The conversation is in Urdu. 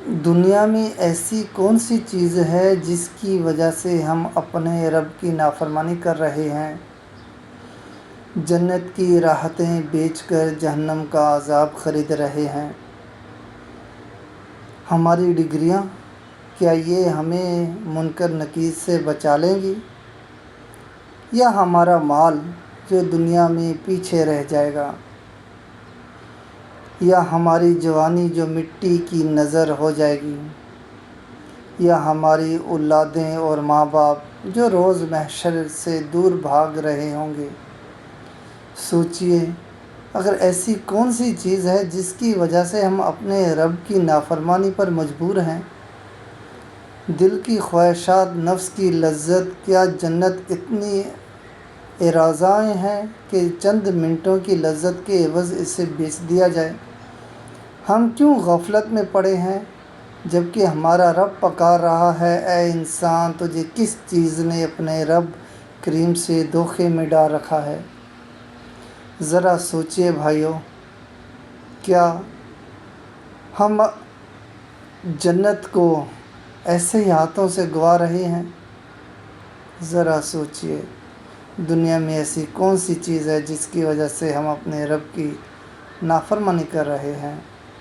دنیا میں ایسی کون سی چیز ہے جس کی وجہ سے ہم اپنے رب کی نافرمانی کر رہے ہیں؟ جنت کی راحتیں بیچ کر جہنم کا عذاب خرید رہے ہیں۔ ہماری ڈگریاں کیا یہ ہمیں منکر نکیر سے بچا لیں گی، یا ہمارا مال جو دنیا میں پیچھے رہ جائے گا، یا ہماری جوانی جو مٹی کی نظر ہو جائے گی، یا ہماری اولادیں اور ماں باپ جو روز محشر سے دور بھاگ رہے ہوں گے؟ سوچئے، اگر ایسی کون سی چیز ہے جس کی وجہ سے ہم اپنے رب کی نافرمانی پر مجبور ہیں؟ دل کی خواہشات، نفس کی لذت، کیا جنت اتنی ارزاں ہے کہ چند منٹوں کی لذت کے عوض اسے بیچ دیا جائے؟ ہم کیوں غفلت میں پڑے ہیں، جبکہ ہمارا رب پکار رہا ہے، اے انسان، تجھے کس چیز نے اپنے رب کریم سے دھوکے میں ڈال رکھا ہے؟ ذرا سوچئے بھائیو، کیا ہم جنت کو ایسے ہی ہاتھوں سے گنوا رہے ہیں؟ ذرا سوچئے، دنیا میں ایسی کون سی چیز ہے جس کی وجہ سے ہم اپنے رب کی نافرمانی کر رہے ہیں؟